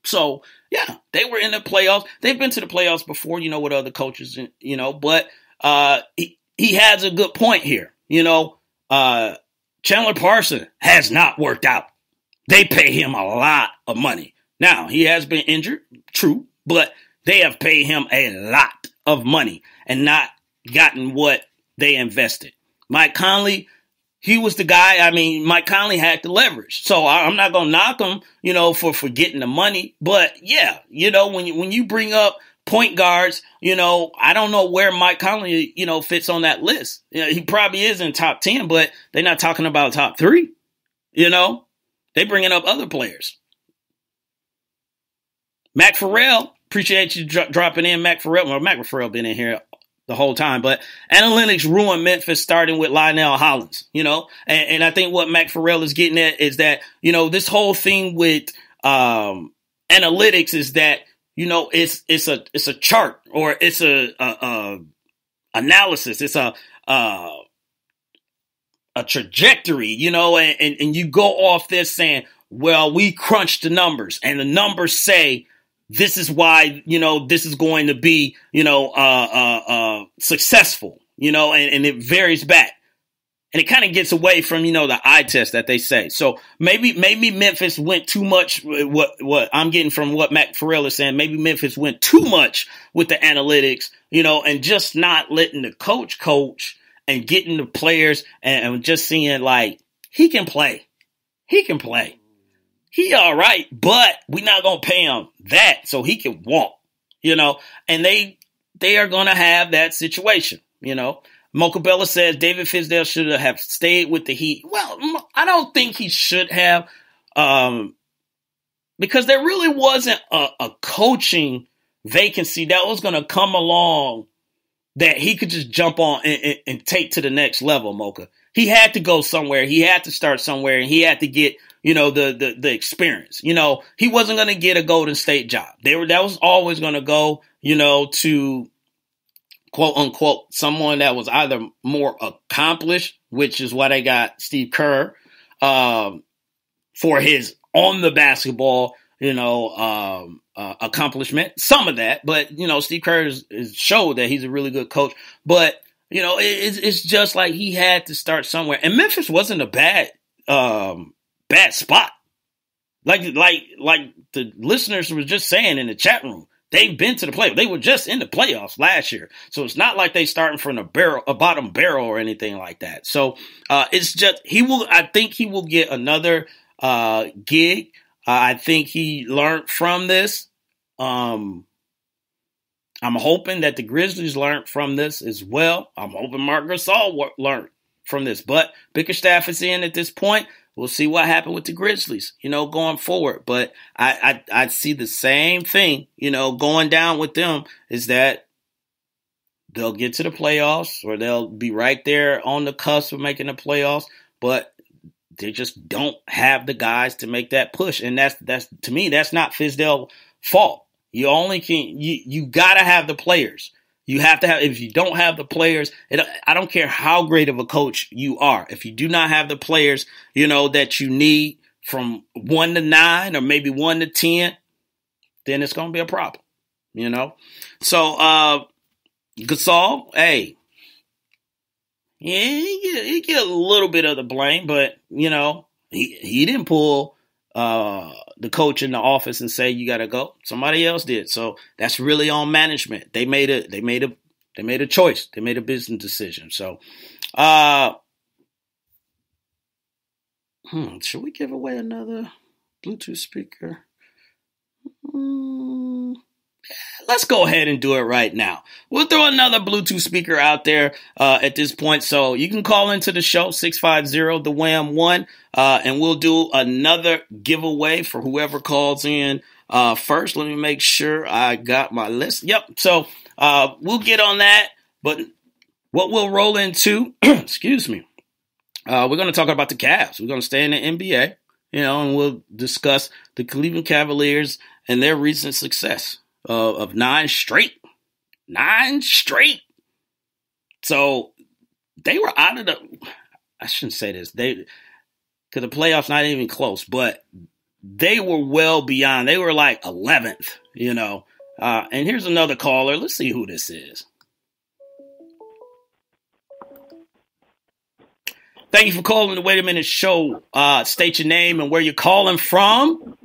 So, yeah, they were in the playoffs. They've been to the playoffs before, with other coaches, but he has a good point here. Chandler Parsons has not worked out. They pay him a lot of money. Now, he has been injured, true, but they have paid him a lot of money and not gotten what they invested. Mike Conley, he was the guy. I mean, Mike Conley had the leverage. So I'm not going to knock him, for getting the money. But yeah, when you bring up point guards, I don't know where Mike Conley, fits on that list. He probably is in top 10, but they're not talking about top 3, They bringing up other players. Mac Farrell, appreciate you dropping in, Mac Farrell. Well, Mac Farrell been in here the whole time, but analytics ruined Memphis starting with Lionel Hollins, and I think what Mac Farrell is getting at is that, this whole thing with analytics is that, it's a chart or it's a analysis. It's a trajectory, and you go off this saying, well, we crunched the numbers and the numbers say this is why, this is going to be, successful, and it varies back. And it kind of gets away from, the eye test that they say. So maybe Memphis went too much. What I'm getting from what Mac Farrell is saying, maybe Memphis went too much with the analytics, and just not letting the coach and getting the players and just seeing like he can play. He all right, but we're not going to pay him that so he can walk, and they are going to have that situation, Mocha Bella says David Fizdale should have stayed with the Heat. Well, I don't think he should have, because there really wasn't a coaching vacancy that was going to come along that he could just jump on and take to the next level, Mocha. He had to go somewhere. He had to start somewhere, and he had to get, the experience. He wasn't going to get a Golden State job. That was always going to go, to quote unquote someone that was either more accomplished, which is why they got Steve Kerr for his on the basketball, accomplishment. Some of that, but Steve Kerr is showed that he's a really good coach. But it's just like he had to start somewhere, and Memphis wasn't a bad spot. Like the listeners were just saying in the chat room, they've been to the playoffs. They were just in the playoffs last year, so it's not like they starting from a bottom barrel or anything like that. So it's just I think he will get another gig. I think he learned from this. I'm hoping that the Grizzlies learned from this as well. I'm hoping Mark Gasol learned from this. But Bickerstaff is in at this point. We'll see what happened with the Grizzlies, going forward. But I see the same thing, going down with them is that they'll get to the playoffs or they'll be right there on the cusp of making the playoffs. But they just don't have the guys to make that push. And that's to me, that's not Fizdale's fault. You only can, you gotta have the players. You have to have, if you don't have the players, I don't care how great of a coach you are. If you do not have the players, that you need from 1 to 9 or maybe 1 to 10, then it's going to be a problem, So, Gasol, hey, yeah, he get a little bit of the blame, but, he didn't pull the coach in the office and say, you got to go. Somebody else did. So that's really on management. They made a choice. They made a business decision. So, should we give away another Bluetooth speaker? Let's go ahead and do it right now. We'll throw another Bluetooth speaker out there at this point. So you can call into the show, 650-THE-WHAM-1, and we'll do another giveaway for whoever calls in first. Let me make sure I got my list. Yep. So we'll get on that. But what we'll roll into, excuse me, we're going to talk about the Cavs. We're going to stay in the NBA, and we'll discuss the Cleveland Cavaliers and their recent success. Of 9 straight. 9 straight. So they were out of I shouldn't say this. Because the playoffs not even close, but they were well beyond. They were like 11th, you know. And here's another caller. Let's see who this is. Thank you for calling the Wait a Minute show. State your name and where you're calling from.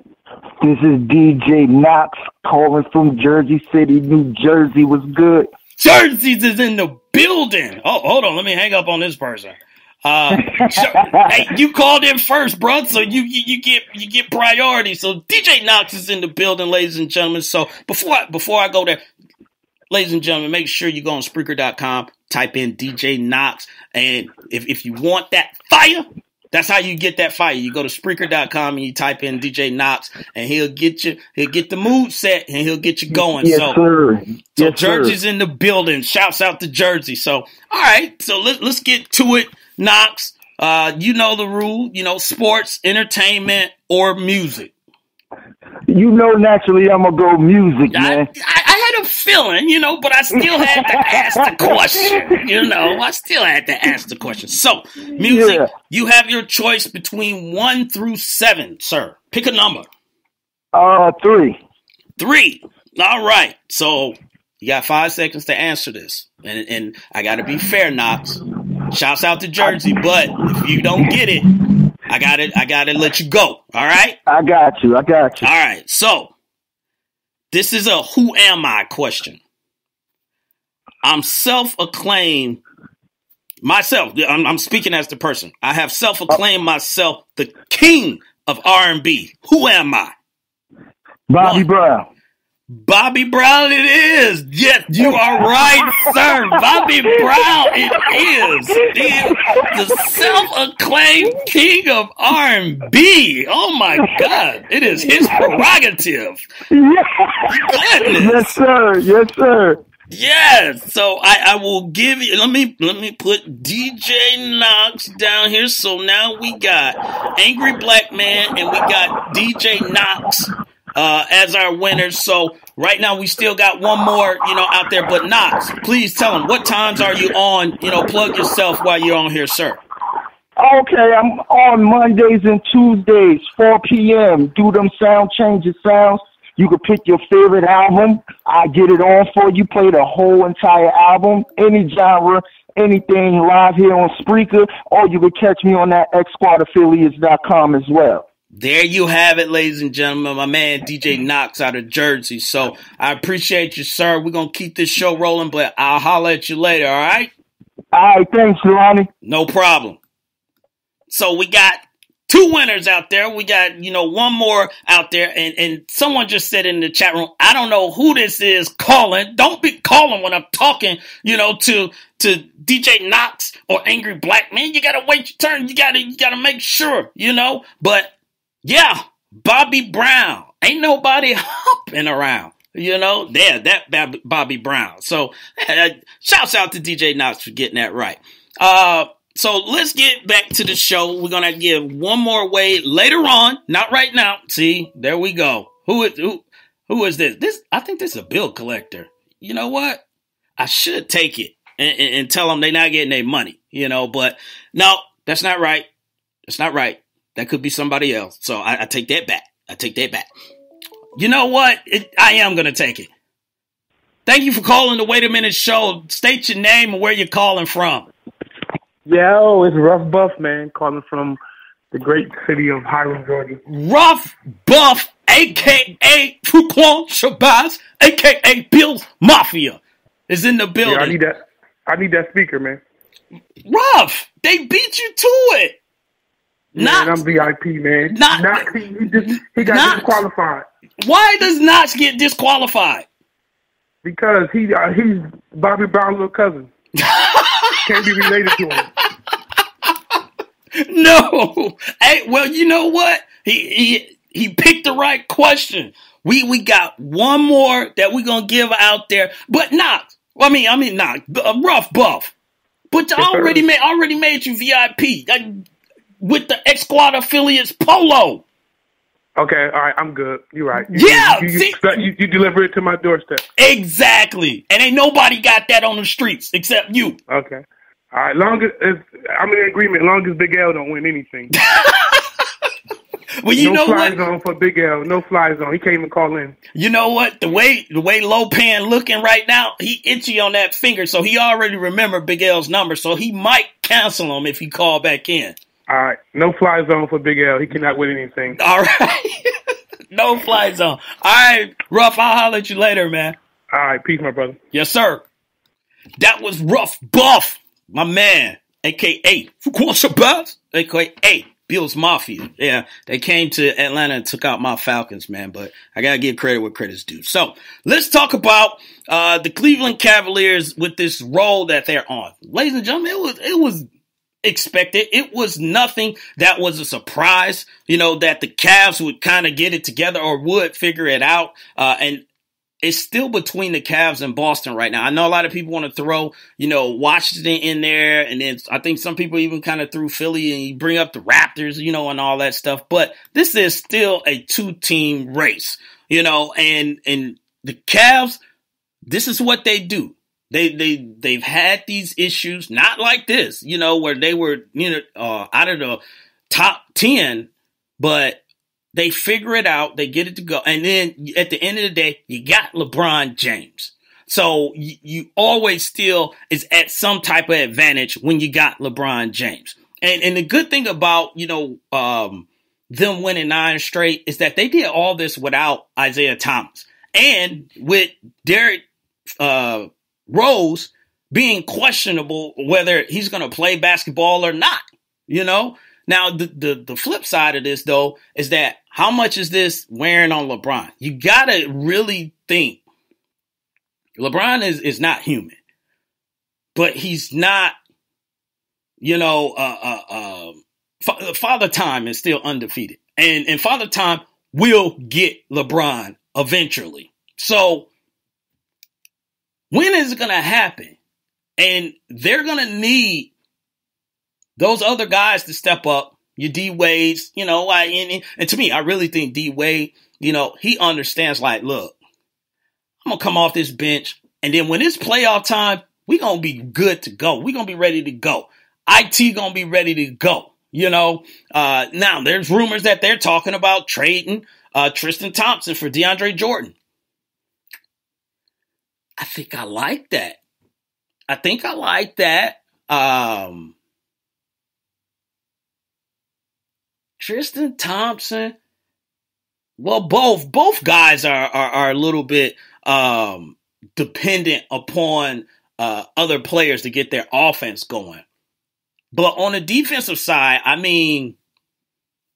This is DJ Knox calling from Jersey City, New Jersey. What's good? Jersey's is in the building. Oh, hold on. Let me hang up on this person. Hey, you called in first, bro. So you get priority. So DJ Knox is in the building, ladies and gentlemen. So before I go there, ladies and gentlemen, make sure you go on Spreaker.com, type in DJ Knox, and if you want that fire, that's how you get that fire. You go to Spreaker.com and you type in DJ Knox, and he'll get the mood set, and he'll get you going. Yes, sir. So Jersey's in the building. Shouts out to Jersey. So, all right. So let's get to it, Knox. You know the rule. You know, sports, entertainment, or music. You know, naturally, I'm going to go music, man. I had a feeling, you know, but I still had to ask the question. You know, I still had to ask the question. So, music, You have your choice between 1 through 7, sir. Pick a number. 3. 3. All right. So, you got 5 seconds to answer this. And I got to be fair, Knox. Shouts out to Jersey, but if you don't get it, I gotta let you go. All right? I got you. All right. So, this is a who am I question. I'm self-acclaimed myself. I'm speaking as the person. I have self-acclaimed myself the king of R&B. Who am I? Bobby Brown. Bobby Brown it is. Yes, you are right, sir. Bobby Brown it is. The self-acclaimed king of R&B. Oh, my God. It is his prerogative. Yes, sir. Yes, sir. Yes. So I will give you, let me put DJ Knox down here. So now we got Angry Black Man and we got DJ Knox as our winners. So right now we still got one more, out there. But Knox, please tell them, what times are you on? Plug yourself while you're on here, sir. Okay, I'm on Mondays and Tuesdays, 4 p.m. Do them sound changes sounds. You can pick your favorite album. I get it on for you. Play the whole entire album, any genre, anything live here on Spreaker, or you can catch me on that xsquadaffiliates.com as well. There you have it, ladies and gentlemen. My man, DJ Knox out of Jersey. So I appreciate you, sir. We're going to keep this show rolling, but I'll holler at you later, all right? All right, thanks, Lonnie. No problem. So we got 2 winners out there. We got, one more out there. And someone just said in the chat room, I don't know who this is calling. Don't be calling when I'm talking, to DJ Knox or Angry Black Man. You got to wait your turn. You got to make sure, But yeah, Bobby Brown. Ain't nobody hopping around, that Bobby Brown. So shouts out to DJ Knox for getting that right. So let's get back to the show. We're going to give one more away later on. Not right now. See, there we go. Who is this? I think this is a bill collector. You know what? I should take it and tell them they're not getting their money, but no, that's not right. That's not right. That could be somebody else. So I take that back. You know what? I am going to take it. Thank you for calling the Wait a Minute show. State your name and where you're calling from. Yo, it's Rough Buff, man, calling from the great city of Hiram, Georgia. Rough Buff, a.k.a. Fuquan Shabazz, a.k.a. Bill's Mafia, is in the building. Yeah, I need that speaker, man. Rough, they beat you to it. Man, I'm VIP, man. He got disqualified. Why does Knox get disqualified? Because he's Bobby Brown's little cousin. Can't be related to him. No. Hey, well, you know what? He picked the right question. We got one more that we're gonna give out there. But Knox, Knox, Rough Buff. But I already made you VIP with the X Squad Affiliates polo. Okay, all right, I'm good. You're right. You deliver it to my doorstep. Exactly. And ain't nobody got that on the streets except you. Okay. All right, I'm in agreement, long as Big L don't win anything. Well, you know fly what? zone for Big L. No fly zone. He can't even call in. You know what? The way Lopan looking right now, he itchy on that finger, so he already remembered Big L's number, so he might cancel him if he call back in. All right. No fly zone for Big L. He cannot win anything. All right. No fly zone. All right, Ruff, I'll holler at you later, man. All right. Peace, my brother. Yes, sir. That was Ruff Buff, my man, a.k.a. a.k.a. Bills Mafia. Yeah, they came to Atlanta and took out my Falcons, man, but I got to give credit where credit's due. So let's talk about the Cleveland Cavaliers with this role that they're on. Ladies and gentlemen, it was expected. It was nothing that was a surprise, that the Cavs would kind of get it together or would figure it out. And it's still between the Cavs and Boston right now. I know a lot of people want to throw, Washington in there. And then I think some people even kind of threw Philly and you bring up the Raptors, and all that stuff. But this is still a 2-team race, and the Cavs, this is what they do. They've had these issues, not like this, where they were, out of the top 10, but they figure it out. They get it to go. And then at the end of the day, you got LeBron James. So you always still is at some type of advantage when you got LeBron James. And the good thing about, them winning 9 straight is that they did all this without Isaiah Thomas. And with Derrick Rose being questionable whether he's going to play basketball or not, Now, the flip side of this, though, is that how much is this wearing on LeBron? You got to really think LeBron is not human, but he's not, Father Time is still undefeated. And Father Time will get LeBron eventually. So when is it going to happen? And they're going to need those other guys to step up. Your D Wade's, and to me, I really think D Wade, he understands like, look, I'm going to come off this bench. And then when it's playoff time, we're going to be good to go. We're going to be ready to go. IT going to be ready to go. Now there's rumors that they're talking about trading Tristan Thompson for DeAndre Jordan. I think I like that. Tristan Thompson. Well, both guys are a little bit dependent upon other players to get their offense going. But on the defensive side, I mean,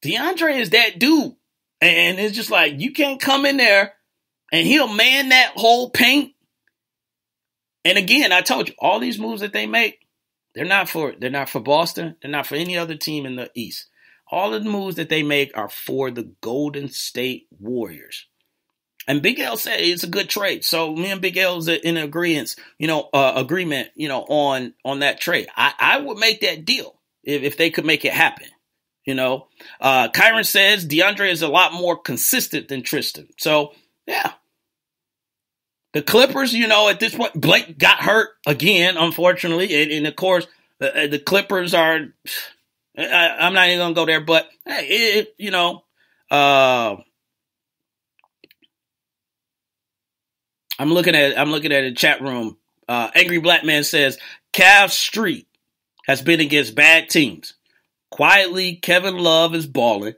DeAndre is that dude. And it's just like, you can't come in there and he'll man that whole paint. And again, I told you, all these moves that they make, they're not for Boston. They're not for any other team in the East. All of the moves that they make are for the Golden State Warriors. And Big L said it's a good trade. So me and Big L's in agreement, on that trade. I would make that deal if they could make it happen. Kyron says DeAndre is a lot more consistent than Tristan. So yeah. The Clippers, at this point, Blake got hurt again, unfortunately. And of course, the Clippers are, I'm not even going to go there, but hey, I'm looking at a chat room. Angry Black Man says, Cavs Street has been against bad teams. Quietly, Kevin Love is balling.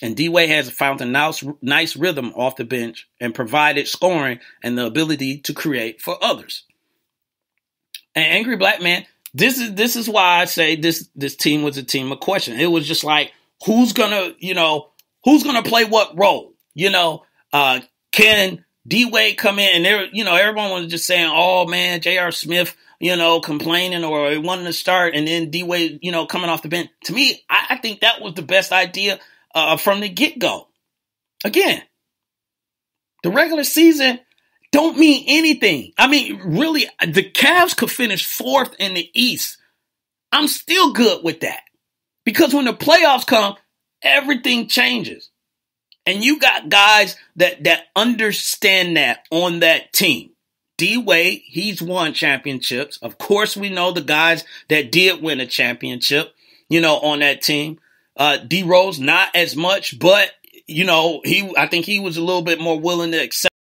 And D-Wade has found a nice rhythm off the bench and provided scoring and the ability to create for others. And Angry Black Man, this is why I say this team was a team of question. It was just like, who's gonna play what role? Can D-Wade come in? And there, everyone was just saying, oh man, J.R. Smith, complaining or wanting to start, and then D-Wade, coming off the bench. To me, I think that was the best idea. From the get-go. Again, the regular season don't mean anything. I mean, really, the Cavs could finish 4th in the East. I'm still good with that. Because when the playoffs come, everything changes. And you got guys that understand that on that team. D-Wade, he's won championships. Of course, we know the guys that did win a championship, on that team. D Rose not as much, but I think he was a little bit more willing to accept